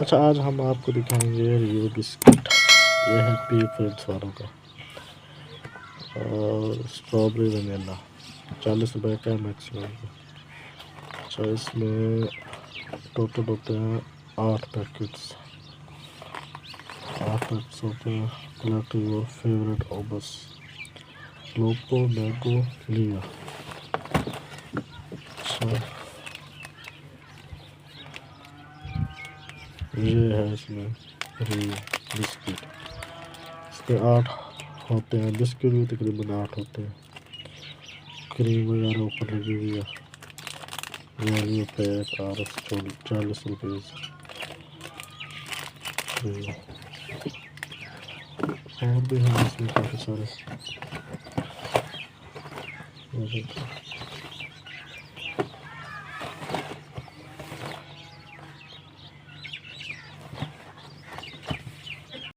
अच्छा, आज हम आपको दिखाएंगे रिव्यू बिस्किट। ये है पी फ्रेंड्स वालों का और स्ट्रॉबेरी वनीला 40 रुपए का मैक्सिमम का। अच्छा, इसमें टोटल होते हैं 8 पैकेट्स। 8 पैकेट्स होते हैं। कलेक्ट योर फेवरेट ऑबस लोको मैंगो लिया। अच्छा, ये है इसमें रिव्यू बिस्किट। इसके 8 होते हैं। बिस्किट भी तकरीबन 8 होते हैं। क्रीम वगैरह ऊपर लगी हुई है। वैल्यू पैक RS 40 रुपये। और भी हैं इसमें काफ़ी सारे।